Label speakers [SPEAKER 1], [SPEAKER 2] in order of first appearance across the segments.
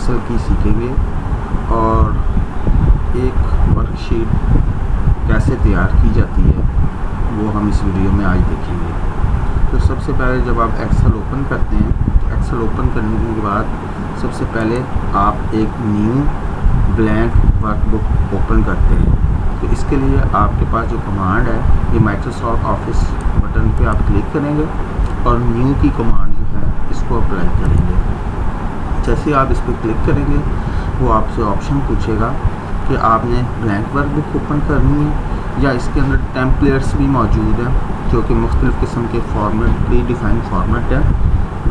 [SPEAKER 1] Excel की सीखेंगे और एक वर्कशीट कैसे तैयार की जाती है वो हम इस वीडियो में आज देखेंगे। तो सबसे पहले जब आप एक्सेल ओपन करते हैं, एक्सेल ओपन करने के बाद सबसे पहले आप एक न्यू ब्लैंक वर्कबुक ओपन करते हैं। तो इसके लिए आपके पास जो कमांड है ये माइक्रोसॉफ्ट ऑफिस बटन पे आप क्लिक करेंगे और न्यू की कमांड जो है इसको अप्लाई करेंगे। जैसे आप इस पर क्लिक करेंगे वो आपसे ऑप्शन पूछेगा कि आपने ब्लैंक वर्कबुक ओपन करनी है या इसके अंदर टेम्पलेट्स भी मौजूद हैं जो कि मुख्तलिफ़ किस्म के फॉर्मेट प्री डिफाइंड फॉर्मेट है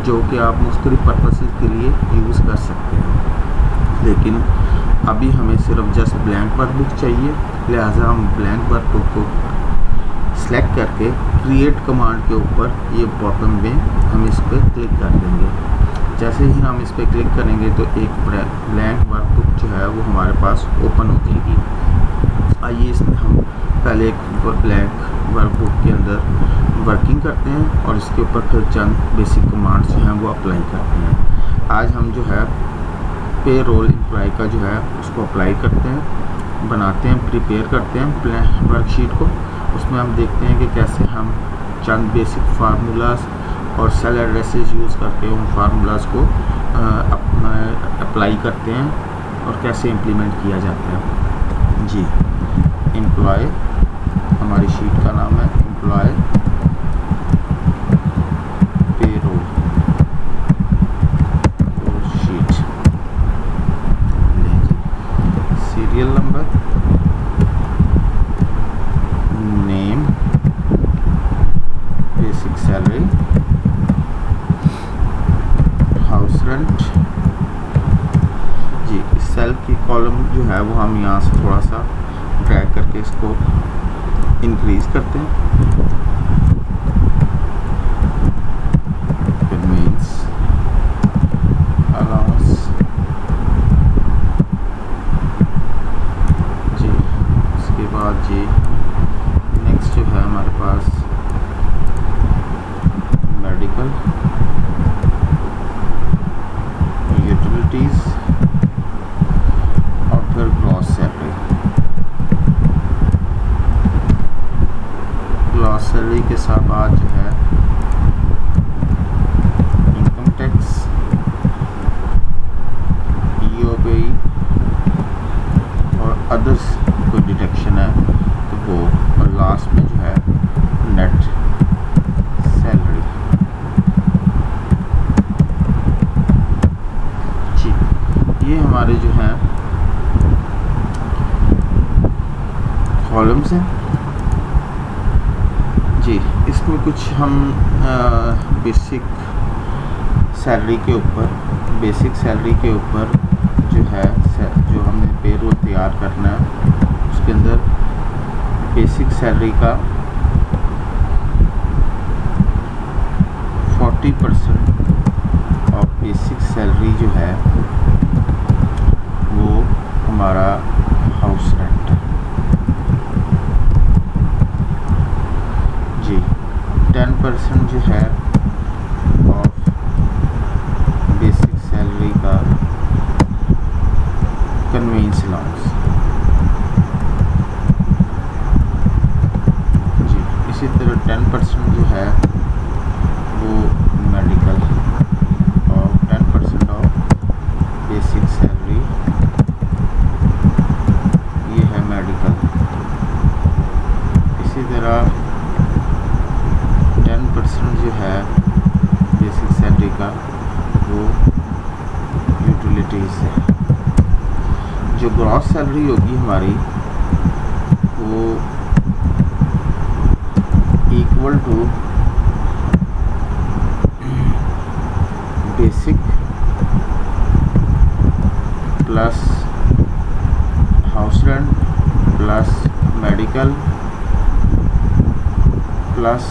[SPEAKER 1] जो कि आप मुख्तलिफ़ पर्पसेस के लिए यूज़ कर सकते हैं। लेकिन अभी हमें सिर्फ जस्ट ब्लैंक वर्कबुक चाहिए, लिहाजा हम ब्लैंक वर्कबुक को सिलेक्ट करके क्रिएट कमांड के ऊपर ये बॉटम में हम इस पर क्लिक कर देंगे। जैसे ही हम इस पर क्लिक करेंगे तो एक ब्लैंक वर्कबुक जो है वो हमारे पास ओपन हो जाएगी। आइए इसमें हम पहले एक ब्लैंक वर्कबुक के अंदर वर्किंग करते हैं और इसके ऊपर फिर चंद बेसिक कमांड्स जो हैं वो अप्लाई करते हैं। आज हम जो है पे रोल एम्प्लॉय का जो है उसको अप्लाई करते हैं, बनाते हैं, प्रिपेयर करते हैं वर्कशीट को। उसमें हम देखते हैं कि कैसे हम चंद बेसिक फार्मूलाज और सेल एड्रेसेस यूज़ करके उन फार्मूलाज को अपना अप्लाई करते हैं और कैसे इम्प्लीमेंट किया जाता है। जी, एम्प्लॉय हमारी शीट का नाम है, employ payroll sheet. Serial number, name, basic salary, house rent. जी, इस सेल की कॉलम जो है वो हम यहाँ से थोड़ा सा ड्रैग करके इसको इंक्रीज करते हैं। Convince, allowance. जी, उसके बाद जी नेक्स्ट जो है हमारे पास मेडिकल, यूटिलिटीज़ और फिर ग्रॉस सैलरी। ग्रॉस सैलरी के साथ बाद जो है इनकम टैक्स, ईओबी और अदर्स कोई डिडक्शन है तो वो, और लास्ट में जो है नेट सैलरी। जी, ये हमारे जो हैं कॉलम्स हैं। जी, इसमें कुछ हम बेसिक सैलरी के ऊपर जो है जो हमने पेरोल तैयार करना है उसके अंदर बेसिक सैलरी का 40% ऑफ बेसिक सैलरी जो है वो हमारा हाउस रेंट है। जी, 10% जो है ऑफ बेसिक सैलरी का कन्वेंस अलाउंस। जी, इसी तरह 10% जो है वो मेडिकल और 10% ऑफ बेसिक सैलरी, ये है मेडिकल। इसी तरह 10% जो है बेसिक सैलरी का वो यूटिलिटीज़ है। जो ग्रॉस सैलरी होगी हमारी वो equal to basic plus house rent plus medical plus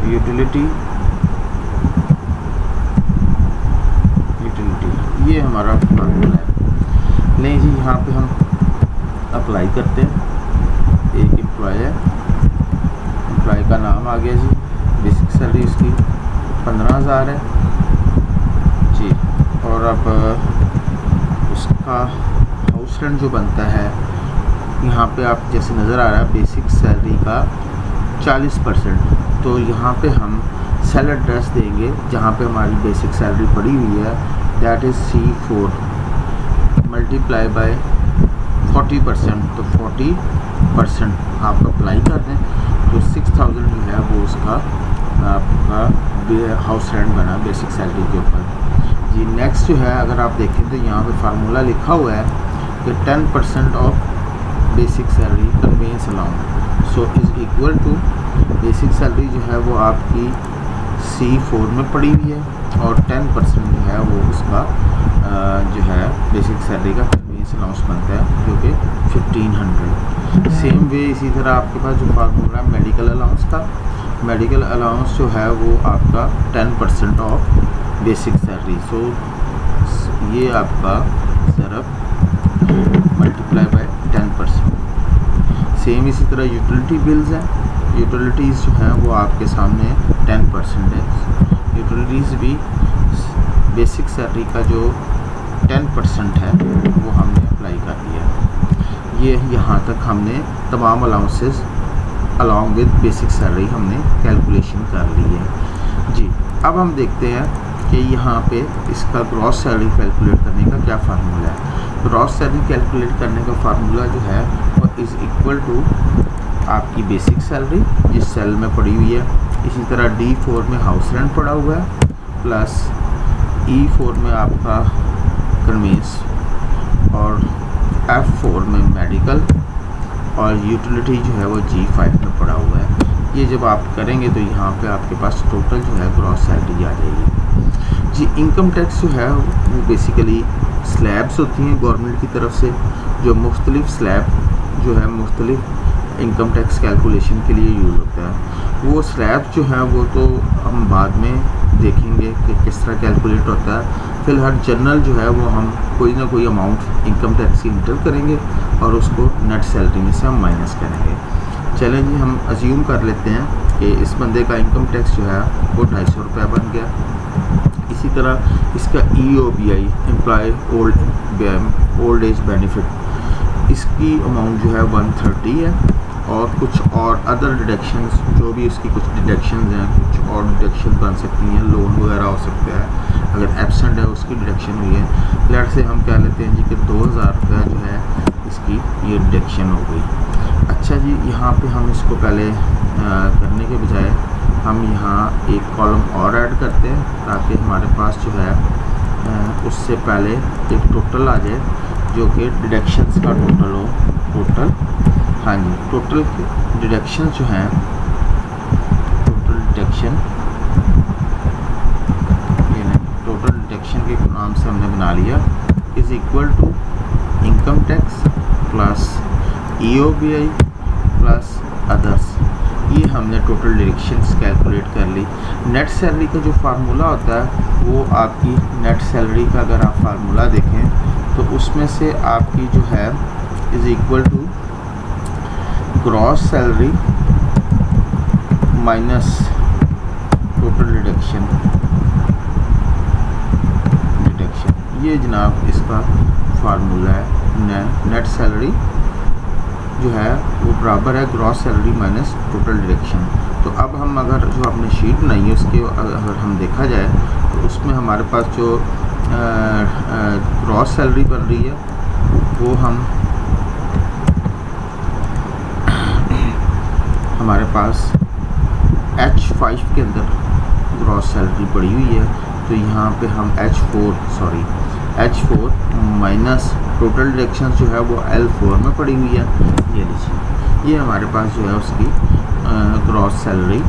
[SPEAKER 1] utility, ये हमारा फार्मूला है। नहीं जी, यहाँ पे हम अप्लाई करते हैं। एक एम्प्लॉय है, एम्प्लॉय का नाम आ गया जी, बेसिक सैलरी उसकी 15,000 है जी, और अब उसका हाउस रेंट जो बनता है यहाँ पे आप जैसे नज़र आ रहा है बेसिक सैलरी का 40%, तो यहाँ पे हम सेल एड्रेस देंगे जहाँ पे हमारी बेसिक सैलरी पड़ी हुई है, that is C4 multiply by 40%, तो 40% आप अप्लाई कर दें तो 6000 जो है वो उसका आपका हाउस रेंट बना बेसिक सैलरी के ऊपर जी। नेक्स्ट जो है अगर आप देखें तो यहाँ पे फार्मूला लिखा हुआ है कि 10% of basic salary conveyance allowance so is equal to basic salary जो है वो आपकी C4 में पड़ी हुई है और 10% जो है वो उसका जो है बेसिक सैलरी का कन्वेंस अलाउंस बनता है जो कि 1500। सेम वे इसी तरह आपके पास जो फार्मूला है मेडिकल अलाउंस का, मेडिकल अलाउंस जो है वो आपका 10% ऑफ बेसिक सैलरी, सो ये आपका सिर्फ मल्टीप्लाई बाय 10%। सेम इसी तरह यूटिलिटी बिल्स हैं, यूटिलिटीज़ जो हैं वो आपके सामने 10% है। यूटिलिटीज़ भी बेसिक सैलरी का जो 10% है वो हमने अप्लाई कर दिया। ये यहाँ तक हमने तमाम allowances along with basic salary हमने कैलकुलेशन कर ली है जी। अब हम देखते हैं कि यहाँ पे इसका ग्रॉस सैलरी कैलकुलेट करने का क्या फार्मूला है। ग्रॉस सैलरी कैलकुलेट करने का फार्मूला जो है वो इज़ इक्वल टू आपकी बेसिक सैलरी जिस सेल में पड़ी हुई है, इसी तरह D4 में हाउस रेंट पड़ा हुआ है प्लस E4 में आपका कन्वेंस और F4 में मेडिकल और यूटिलिटी जो है वो G5 में पड़ा हुआ है। ये जब आप करेंगे तो यहाँ पे आपके पास टोटल जो है ग्रॉस सैलरी आ जाएगी जी। इनकम टैक्स जो है वो बेसिकली स्लैब्स होती हैं गवर्नमेंट की तरफ से, जो मुख्तलिफ स्लैब जो है मुख्तलिफ इनकम टैक्स कैलकुलेशन के लिए यूज़ होता है। वो स्लैब जो है वो तो हम बाद में देखेंगे कि किस तरह कैलकुलेट होता है। फिलहाल जनरल जो है वो हम कोई ना कोई अमाउंट इनकम टैक्स की इंटर करेंगे और उसको नेट सैलरी में से हम माइनस करेंगे। चलें जी, हम अज्यूम कर लेते हैं कि इस बंदे का इनकम टैक्स जो है वो 250 रुपया बन गया। इसी तरह इसका EOBI employ old age benefit, इसकी अमाउंट जो है 130 है और कुछ और अदर डिडक्शंस जो भी उसकी कुछ डिडक्शंस हैं, कुछ और डिडक्शन बन सकती हैं, लोन वगैरह हो सकता है, अगर एब्सेंट है उसकी डिडक्शन हुई है। लेट से हम कह लेते हैं जी कि 2000 रुपया जो है इसकी ये डिडक्शन हो गई। अच्छा जी, यहाँ पे हम इसको पहले करने के बजाय हम यहाँ एक कॉलम और ऐड करते हैं ताकि हमारे पास जो है उससे पहले एक टोटल आ जाए जो कि डिडक्शंस का टोटल हो। टोटल, हाँ जी, टोटल डिडक्शन जो हैं, टोटल डिडक्शन, टोटल डिडक्शन के नाम से हमने बना लिया is equal to income tax plus EOBI plus others. ये हमने टोटल डिडक्शंस कैलकुलेट कर ली। नेट सैलरी का जो फार्मूला होता है वो आपकी नेट सैलरी का अगर आप फार्मूला देखें तो उसमें से आपकी जो है is equal to gross salary minus total deduction. ये जनाब इसका फार्मूला है। नेट सैलरी जो है वो बराबर है gross salary minus total deduction. तो अब हम अगर जो आपने शीट बनाई है उसके अगर हम देखा जाए तो उसमें हमारे पास जो ग्रॉस सैलरी बन रही है वो हमारे पास H5 के अंदर ग्रॉस सैलरी पड़ी हुई है। तो यहाँ पे हम H4 माइनस टोटल डिडक्शन जो है वो L4 में पड़ी हुई है। ये लीजिए, ये हमारे पास जो है उसकी ग्रॉस सैलरी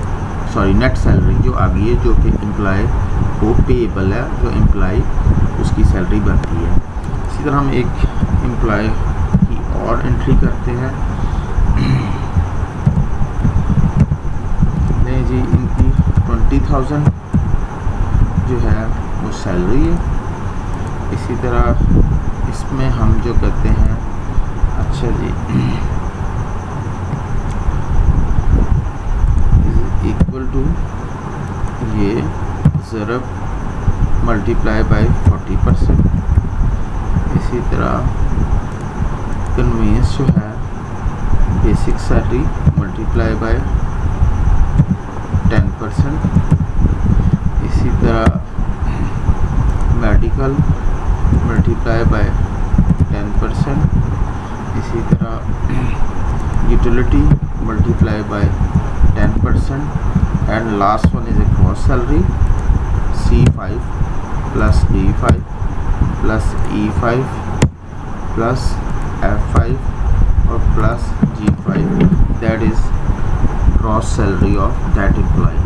[SPEAKER 1] नेट सैलरी जो आ गई है जो कि एम्प्लॉय को पेएबल है, जो एम्प्लॉय उसकी सैलरी बनती है। इसी तरह हम एक एम्प्लॉय की और एंट्री करते हैं। नहीं जी, इनकी 20,000 जो है वो सैलरी है। इसी तरह इसमें हम जो करते हैं, अच्छा जी, इक्वल टू ये ज़रब मल्टीप्लाई बाय 40%। इसी तरह कन्वेंस जो है बेसिक सैलरी मल्टीप्लाई बाय 10%। इसी तरह मेडिकल मल्टीप्लाई बाय 10%। इसी तरह utility multiply by 10%। And last one is a gross salary C5 plus D5 plus E5 plus F5 और plus G5, that is gross salary of that employ.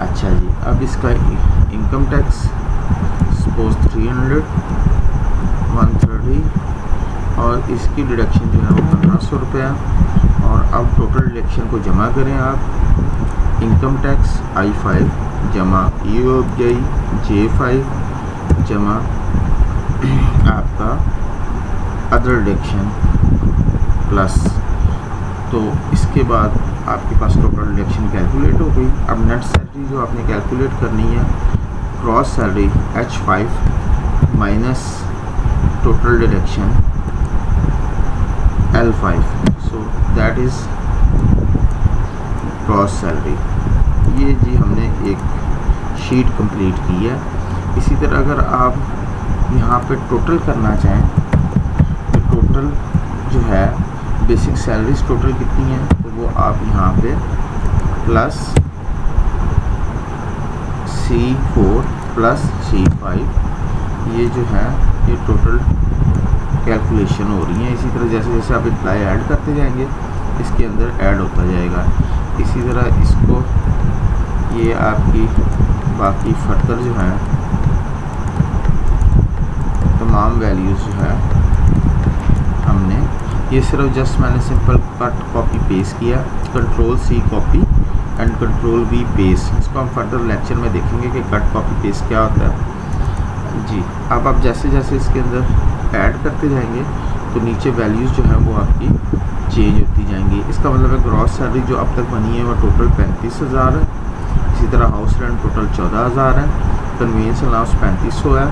[SPEAKER 1] अच्छा जी, अब इसका income tax suppose 300, 130 और इसकी deduction जो है वो 1500 रुपया। और अब टोटल डिडक्शन को जमा करें आप। इनकम टैक्स I5 जमा EOI J5 जमा आपका अदर डिडक्शन प्लस, तो इसके बाद आपके पास टोटल डिडक्शन कैलकुलेट हो गई। अब नेट सैलरी जो आपने कैलकुलेट करनी है, gross salary H5 minus total deduction L5, so that is gross salary. ये जी हमने एक शीट कंप्लीट की है। इसी तरह अगर आप यहाँ पे टोटल करना चाहें तो टोटल जो है बेसिक सैलरीज टोटल कितनी है, तो वो आप यहाँ पे प्लस C4 प्लस C5 ये जो है ये टोटल कैलकुलेशन हो रही है। इसी तरह जैसे जैसे आप एम्प्लॉय ऐड करते जाएंगे इसके अंदर ऐड होता जाएगा। इसी तरह इसको ये आपकी बाकी फर्दर जो है तमाम वैल्यूज़ जो है हमने ये सिर्फ जस्ट मैंने सिंपल कट कॉपी पेस्ट किया, control C copy and control V paste. इसको हम फर्दर लेक्चर में देखेंगे कि कट कॉपी पेस्ट क्या होता है जी। अब आप जैसे जैसे इसके अंदर ऐड करते जाएंगे तो नीचे वैल्यूज़ जो है वो आपकी चेंज होती जाएंगी। इसका मतलब है ग्रॉस सैलरी जो अब तक बनी है वो टोटल 35,000 है। इसी तरह हाउस रेंट टोटल 14,000 है, कन्वीनियंस अलाउंस 3500 है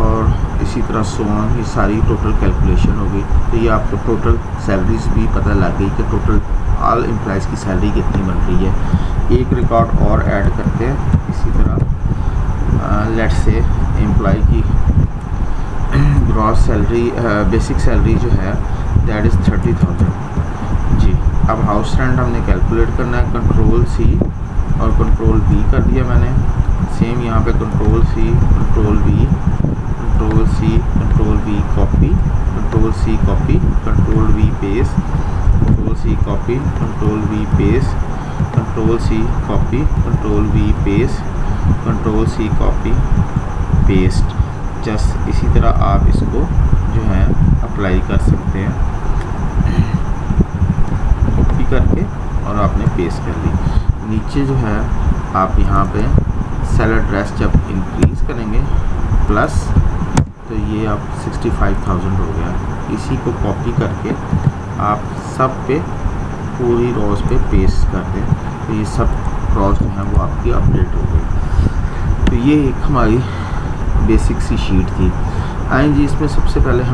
[SPEAKER 1] और इसी तरह सोन ये सारी टोटल कैलकुलेशन होगी। तो ये आपको टोटल सैलरीज भी पता लग गई कि टोटल ऑल एम्प्लॉयज़ की सैलरी कितनी बन रही है। एक रिकॉर्ड और ऐड करते हैं। इसी तरह लेट्स से एम्प्लॉय की ग्रॉस सैलरी बेसिक सैलरी जो है दैट इज़ 30,000 जी। अब हाउस रेंट हमने कैलकुलेट करना है, कंट्रोल C और कंट्रोल V कर दिया मैंने। सेम यहाँ पे control C control V control C control V copy, control C copy control V paste, control C copy control V paste, control C copy control V paste, control C copy paste. Just इसी तरह आप इसको जो है apply कर सकते हैं, copy करके और आपने पेस्ट कर ली। नीचे जो है आप यहाँ पे सेल एड्रेस जब इंक्रीज़ करेंगे प्लस, तो ये आप 65,000 हो गया। इसी को कॉपी करके आप सब पे पूरी रोज़ पे पेस्ट कर दें, तो ये सब रोज़ जो है वो आपकी अपडेट हो गई। तो ये एक हमारी बेसिक सी शीट थी। आएँ जी, इसमें सबसे पहले हम